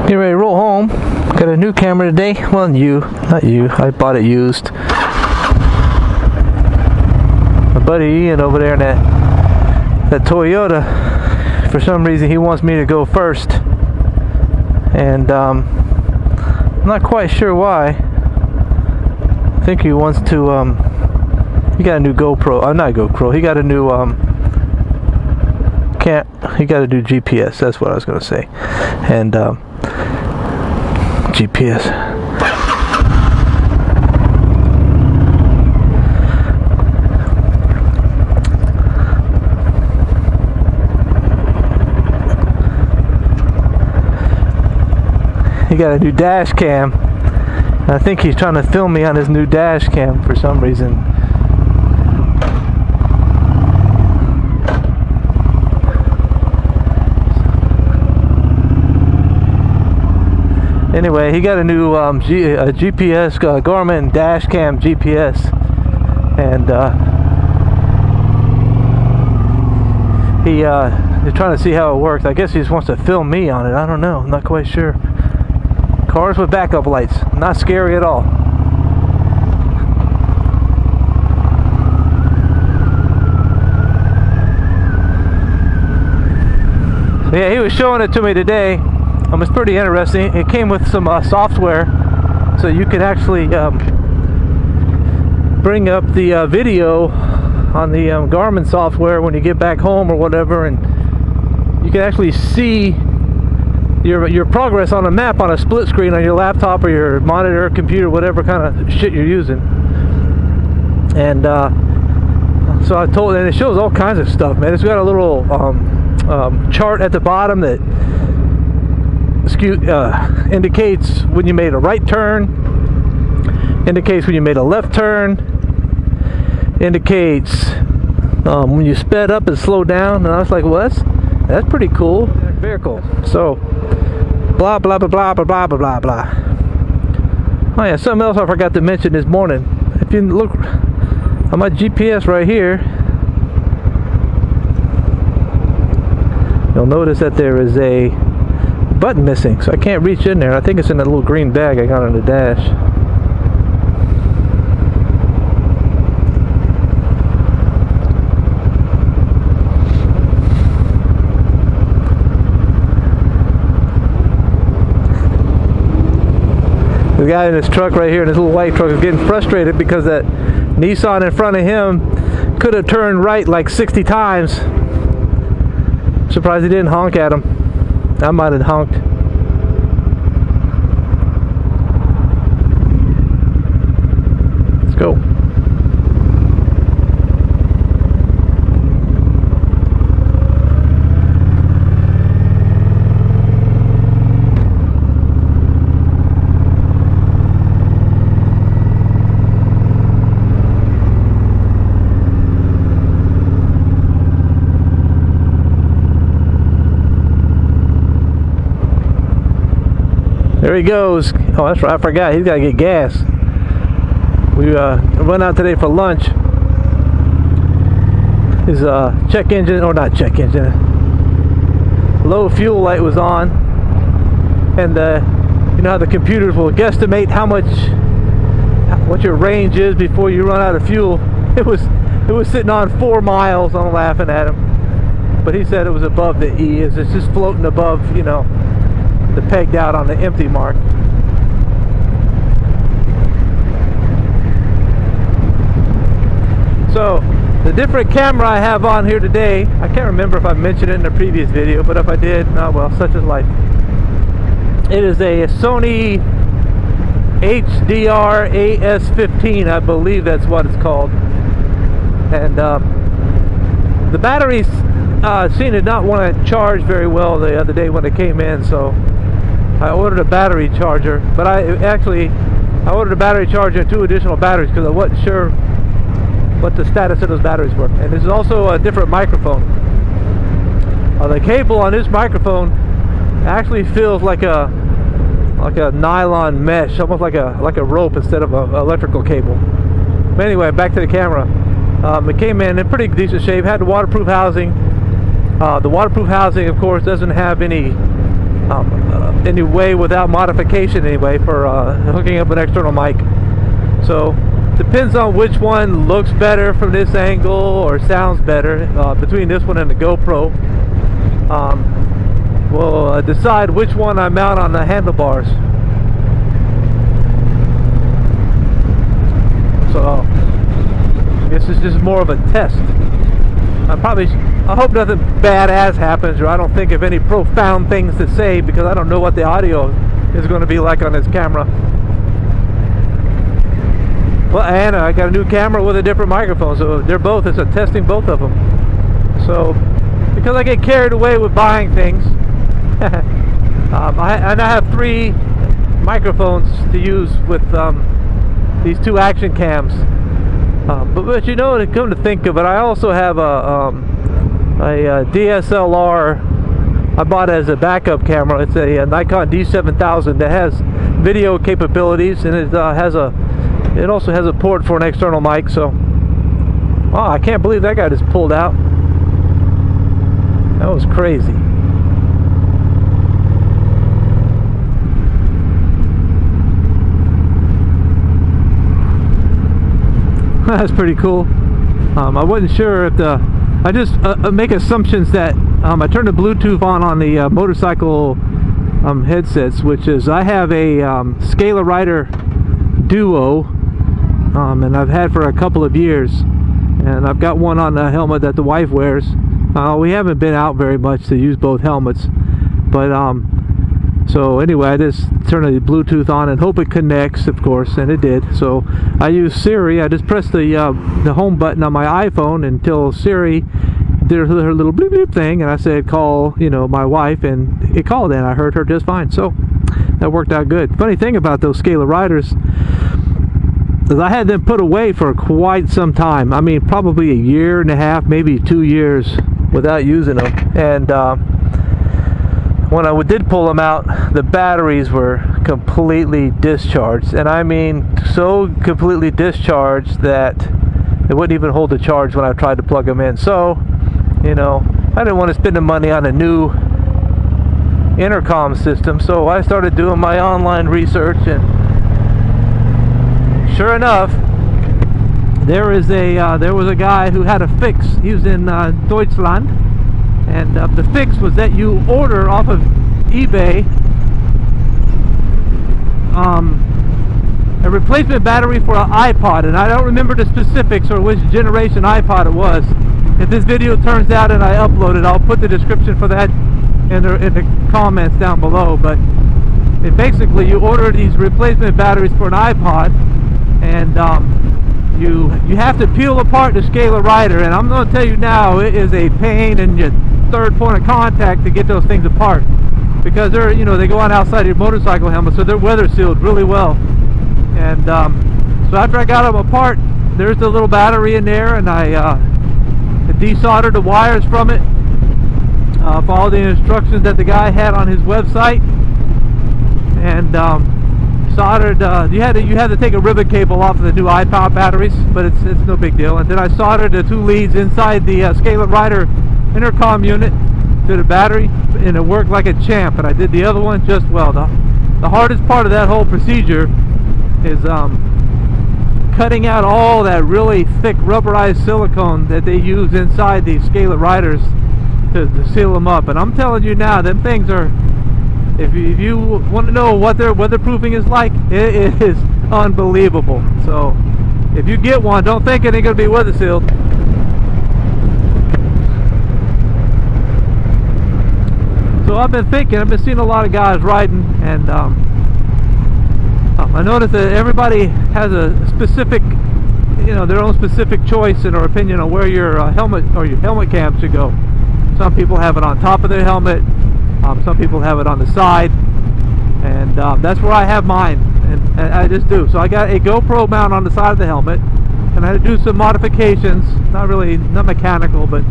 Get ready to roll home. Got a new camera today. Well, not you. I bought it used. My buddy Ian over there in that Toyota, for some reason he wants me to go first, and I'm not quite sure why. I think he wants to. He got a new GoPro. Not GoPro. He got a new He got a new GPS. That's what I was gonna say, and GPS. He got a new dash cam. I think he's trying to film me on his new dash cam for some reason. Anyway, he got a new GPS, Garmin dash cam GPS, and he's trying to see how it works. I guess he just wants to film me on it. I don't know. I'm not quite sure. Cars with backup lights. Not scary at all. So yeah, he was showing it to me today. It's pretty interesting. It came with some software, so you can actually bring up the video on the Garmin software when you get back home or whatever, and you can actually see your progress on a map on a split screen on your laptop or your monitor, computer, whatever kind of shit you're using. And so I told, and it shows all kinds of stuff, man. It's got a little chart at the bottom that indicates when you made a right turn, indicates when you made a left turn, indicates when you sped up and slowed down. And I was like, well, that's pretty cool. Vehicle. So blah blah blah blah blah blah blah blah. Oh yeah, something else I forgot to mention this morning. If you look on my GPS right here, you'll notice that there is a button missing, so I can't reach in there. I think it's in that little green bag I got on the dash. The guy in his truck right here, in his little white truck, is getting frustrated because that Nissan in front of him could have turned right like 60 times. Surprised he didn't honk at him. I might have honked. Let's go. There he goes. Oh, that's right. I forgot. He's got to get gas. We went out today for lunch. His check engine, or not check engine, low fuel light was on, and you know how the computers will guesstimate what your range is before you run out of fuel. It was sitting on 4 miles. I'm laughing at him, but he said it was above the E. It's just floating above, you know, the pegged out on the empty mark. So the different camera I have on here today, I can't remember if I mentioned it in a previous video, but if I did, oh well, such is life. It is a Sony HDR AS15, I believe that's what it's called. And the batteries seemed to not want to charge very well the other day when it came in, so I ordered a battery charger. But I ordered a battery charger and 2 additional batteries because I wasn't sure what the status of those batteries were. And this is also a different microphone. The cable on this microphone actually feels like a nylon mesh, almost like a rope instead of an electrical cable. But anyway, back to the camera. It came in pretty decent shape. Had the waterproof housing. The waterproof housing, of course, doesn't have any any way without modification anyway for hooking up an external mic. So depends on which one looks better from this angle or sounds better between this one and the GoPro. We'll decide which one I mount on the handlebars. So I guess this is more of a test. I hope nothing badass happens, or I don't think of any profound things to say, because I don't know what the audio is going to be like on this camera. Well, and I got a new camera with a different microphone, so it's a testing both of them. So because I get carried away with buying things, I now have 3 microphones to use with these 2 action cams. But you know, to come to think of it, I also have a DSLR I bought as a backup camera. It's a Nikon D7000 that has video capabilities, and it also has a port for an external mic. So, wow, I can't believe that guy just pulled out. That was crazy. That's pretty cool. I wasn't sure if I just make assumptions that I turned the Bluetooth on the motorcycle headsets, which is, I have a Scala Rider Duo, and I've had for a couple of years, and I've got one on the helmet that the wife wears. We haven't been out very much to use both helmets, but so anyway, I just turn the Bluetooth on and hope it connects, of course, and it did. So I use Siri. I just pressed the home button on my iPhone until Siri did her little bleep bleep thing, and I said call, you know, my wife, and it called, and I heard her just fine. So that worked out good. Funny thing about those Scala Riders is I had them put away for quite some time. I mean, probably a year and a half, maybe 2 years without using them, and when I did pull them out, the batteries were completely discharged, and I mean so completely discharged that it wouldn't even hold the charge when I tried to plug them in. So, you know, I didn't want to spend the money on a new intercom system, so I started doing my online research, and sure enough, there was a guy who had a fix. He was in Deutschland. And the fix was that you order off of eBay a replacement battery for an iPod, and I don't remember the specifics or which generation iPod it was. If this video turns out and I upload it, I'll put the description for that in the comments down below. But basically, you order these replacement batteries for an iPod, and you have to peel apart the Scala Rider, and I'm going to tell you now, it is a pain in your third point of contact to get those things apart, because they're, you know, they go on outside your motorcycle helmet, so they're weather sealed really well. And so after I got them apart, there's the little battery in there, and I desoldered the wires from it, followed the instructions that the guy had on his website, and soldered. You had to take a ribbon cable off of the new iPod batteries, but it's no big deal. And then I soldered the 2 leads inside the Scala Rider intercom unit to the battery, and it worked like a champ. And I did the other one just well. The hardest part of that whole procedure is cutting out all that really thick rubberized silicone that they use inside these Scala Riders to seal them up. And I'm telling you now, them things are, if you want to know what their weatherproofing is like, it is unbelievable. So if you get one, don't think it ain't going to be weather sealed. So I've been seeing a lot of guys riding, and I noticed that everybody has a specific, you know, their own specific choice and or opinion on where your helmet or your helmet cam should go. Some people have it on top of their helmet, some people have it on the side, and that's where I have mine, and I just do. So I got a GoPro mount on the side of the helmet, and I had to do some modifications, not mechanical, but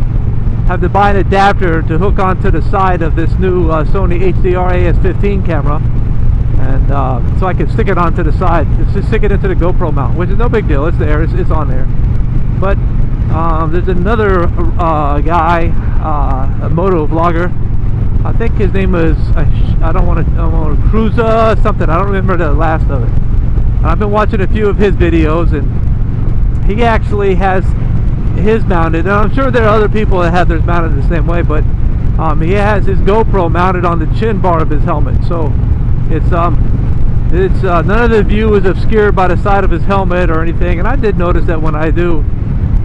have to buy an adapter to hook onto the side of this new Sony HDR AS15 camera, and so I can stick it onto the side, just stick it into the GoPro mount, which is no big deal. It's there, it's on there. But there's another guy, a moto vlogger, I think his name is, I don't want to, Cruza something. I don't remember the last of it. I've been watching a few of his videos, and he actually has his mounted, and I'm sure there are other people that have theirs mounted the same way, but he has his GoPro mounted on the chin bar of his helmet, so it's none of the view is obscured by the side of his helmet or anything. And I did notice that when I do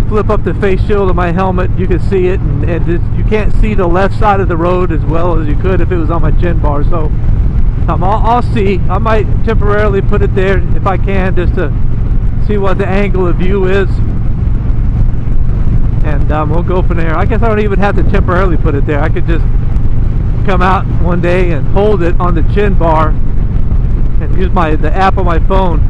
flip up the face shield of my helmet, you can see it, and you can't see the left side of the road as well as you could if it was on my chin bar. So I'll see. I might temporarily put it there if I can, just to see what the angle of view is, and we'll go from there. I guess I don't even have to temporarily put it there. I could just come out one day and hold it on the chin bar and use the app on my phone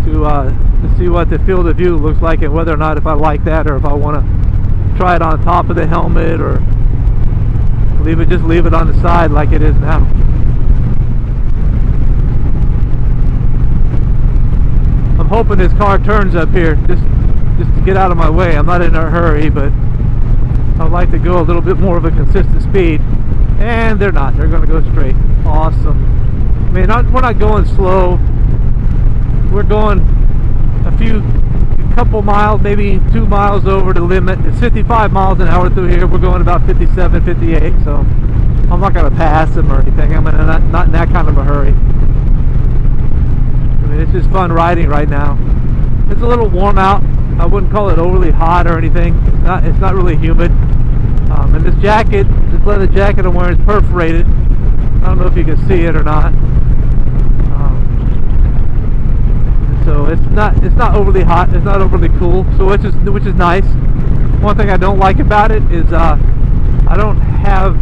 to see what the field of view looks like, and whether or not if I like that, or if I want to try it on top of the helmet, or just leave it on the side like it is now. I'm hoping this car turns up here just to get out of my way. I'm not in a hurry, but I'd like to go a little bit more of a consistent speed, and they're not. They're going to go straight. Awesome. I mean, we're not going slow. We're going a couple miles, maybe 2 miles over the limit. It's 55 miles an hour through here. We're going about 57, 58, so I'm not going to pass them or anything. I'm not in that kind of a hurry. I mean, it's just fun riding right now. It's a little warm out. I wouldn't call it overly hot or anything. It's not really humid. And this jacket, this leather jacket I'm wearing, is perforated. I don't know if you can see it or not. So it's not overly hot. It's not overly cool. So which is nice. One thing I don't like about it is I don't have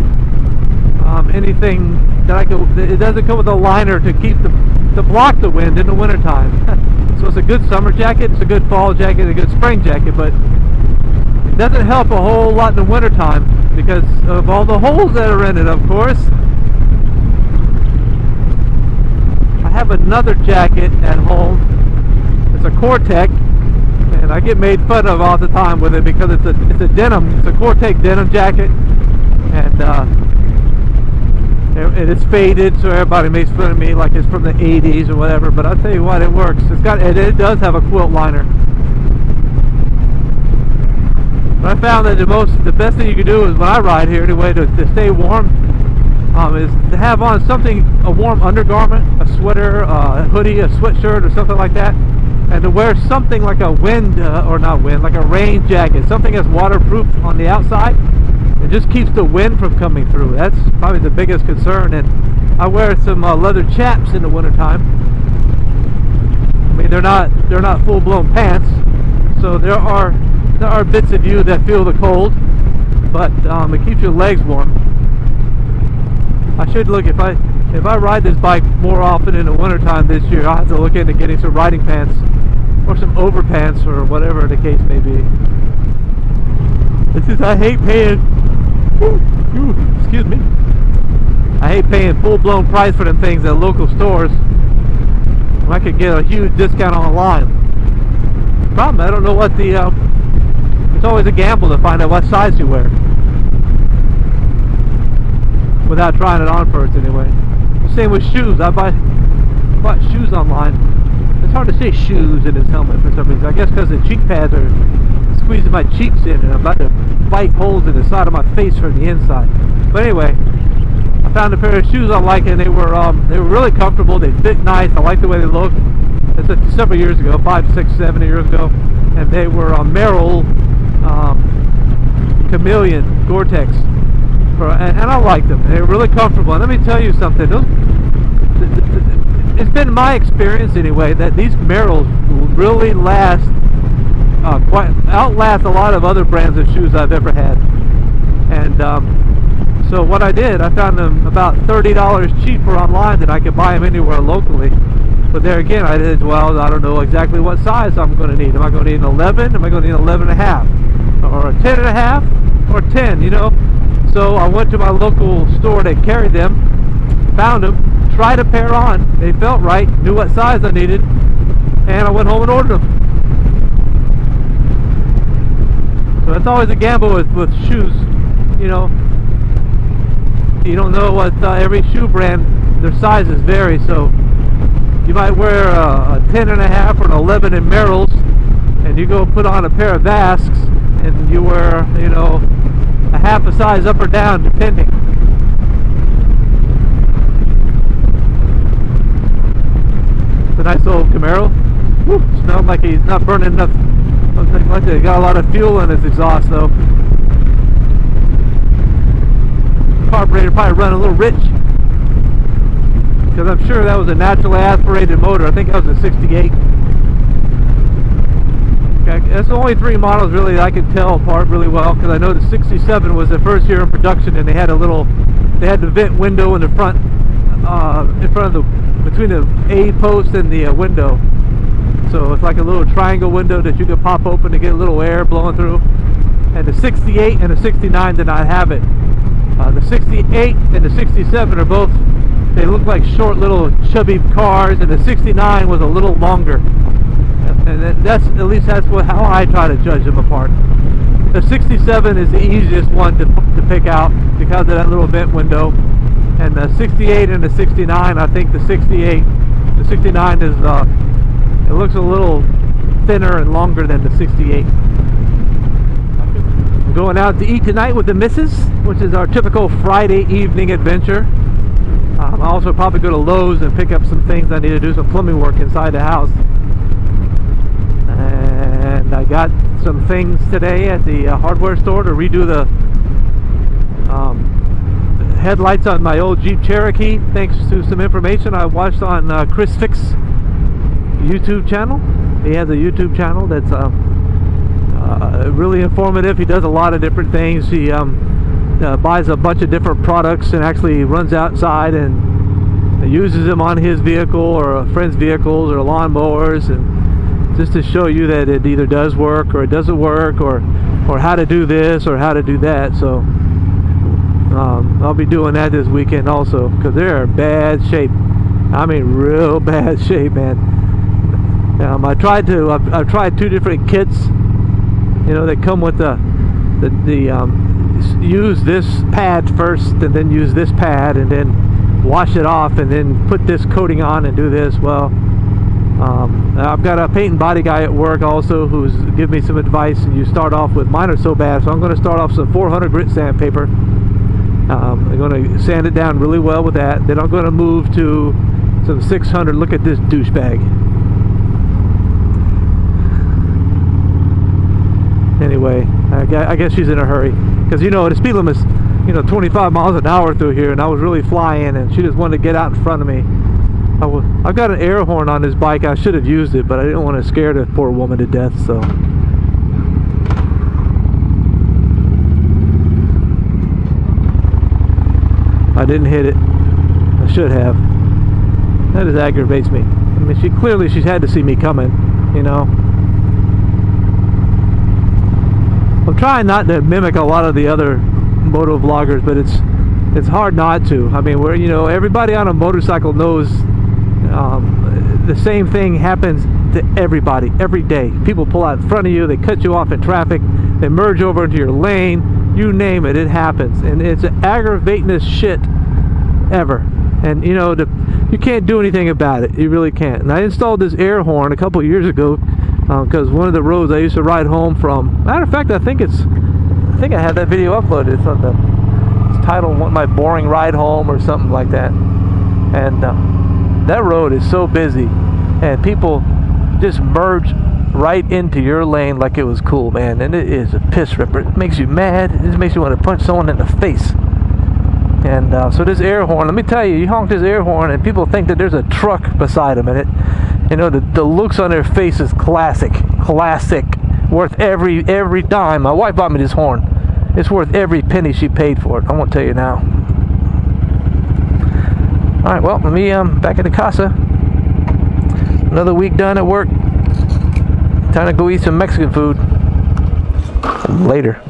anything that it doesn't come with a liner to block the wind in the wintertime. So it's a good summer jacket, it's a good fall jacket, a good spring jacket, but it doesn't help a whole lot in the wintertime because of all the holes that are in it, of course. I have another jacket at home. It's a Cortex, and I get made fun of all the time with it because it's a denim, it's a Cortex denim jacket, and it's faded, so everybody makes fun of me like it's from the 80s or whatever. But I'll tell you what, it works. It does have a quilt liner. But I found that the best thing you can do is, when I ride here anyway, to stay warm, is to have on a warm undergarment, a sweater, a hoodie, a sweatshirt, or something like that, and to wear something like a like a rain jacket, something that's waterproof on the outside. It just keeps the wind from coming through. That's probably the biggest concern. And I wear some leather chaps in the wintertime. I mean, they're not full-blown pants, so there are bits of you that feel the cold, but it keeps your legs warm. I should look, if I ride this bike more often in the wintertime this year, I'll have to look into getting some riding pants or some overpants or whatever the case may be. I hate paying. Excuse me. I hate paying full-blown price for them things at local stores when I could get a huge discount online. Problem, I don't know what it's always a gamble to find out what size you wear without trying it on first anyway. Same with shoes. I bought shoes online. It's hard to say shoes in this helmet for some reason. I guess because the cheek pads are squeezing my cheeks in, and I'm about to bite holes in the side of my face from the inside. But anyway, I found a pair of shoes I like, and they were really comfortable. They fit nice. I like the way they look. It's several years ago, 5, 6, 7 years ago, and they were Merrill Chameleon Gore-Tex, and I liked them. They were really comfortable. And let me tell you something. It's been my experience anyway that these Merrills really last. Outlast a lot of other brands of shoes I've ever had. And so what I did, I found them about $30 cheaper online than I could buy them anywhere locally. But there again, I did, well, I don't know exactly what size I'm going to need. Am I going to need an 11? Am I going to need an 11.5? Or a 10.5? Or 10, you know? So I went to my local store that carried them, found them, tried a pair on. They felt right, knew what size I needed, and I went home and ordered them. So it's always a gamble with shoes, you know. you don't know what every shoe brand, their sizes vary, so you might wear a 10.5 or an 11 in Merrell's, and you go put on a pair of Vasks and you wear, you know, a half a size up or down depending. It's a nice old Camaro. Woo, smells like he's not burning enough, something like that. He got a lot of fuel in his exhaust though. Carburetor probably run a little rich, because I'm sure that was a naturally aspirated motor. I think that was a 68. Okay, that's the only three models really that I can tell apart really well, because I know the 67 was the first year in production, and they had the vent window in the front, in front of the, between the A post and the window. So it's like a little triangle window that you can pop open to get a little air blowing through. And the 68 and the 69 did not have it. The 68 and the 67 are both, they look like short little chubby cars, and the 69 was a little longer. And that's, at least that's how I try to judge them apart. The 67 is the easiest one to pick out because of that little vent window. And the 68 and the 69, I think the 69 is, it looks a little thinner and longer than the 68. I'm going out to eat tonight with the missus, which is our typical Friday evening adventure. I'll also probably go to Lowe's and pick up some things I need to do, some plumbing work inside the house. And I got some things today at the hardware store to redo the headlights on my old Jeep Cherokee, thanks to some information I watched on ChrisFix YouTube channel. He has a YouTube channel that's really informative. He does a lot of different things. He buys a bunch of different products and actually runs outside and uses them on his vehicle or friends' vehicles or lawnmowers, and just to show you that it either does work or it doesn't work, or how to do this or how to do that. So I'll be doing that this weekend also, because they're in bad shape. I mean real bad shape, man. I've tried two different kits, you know, that come with the use this pad first and then use this pad and then wash it off and then put this coating on and do this. Well, I've got a paint and body guy at work also who's give me some advice, and you start off with, mine are so bad, so I'm going to start off some 400 grit sandpaper. I'm going to sand it down really well with that. Then I'm going to move to some 600. Look at this douchebag. Anyway, I guess she's in a hurry, because you know the speed limit is, you know, 25 miles an hour through here, and I was really flying, and she just wanted to get out in front of me. I've got an air horn on this bike. I should have used it, but I didn't want to scare the poor woman to death, so. I didn't hit it. I should have. That just aggravates me. I mean, she's had to see me coming, you know. I'm trying not to mimic a lot of the other moto vloggers, but it's hard not to. I mean, you know, everybody on a motorcycle knows the same thing happens to everybody every day. People pull out in front of you, they cut you off in traffic, they merge over into your lane, you name it, it happens, and it's aggravating as shit ever. And you know, you can't do anything about it. You really can't. And I installed this air horn a couple of years ago, because one of the roads I used to ride home from, matter of fact, I think I had that video uploaded. It's on it's titled My Boring Ride Home or something like that. And that road is so busy, and people just merge right into your lane like it was cool, man. And it is a piss ripper. It makes you mad. It just makes you want to punch someone in the face. And so this air horn, let me tell you, you honk this air horn and people think that there's a truck beside them, and it, you know, the looks on their face is classic, worth every dime. My wife bought me this horn. It's worth every penny she paid for it. I won't tell you now. All right, well, let me back at the casa. Another week done at work. Time to go eat some Mexican food. Later.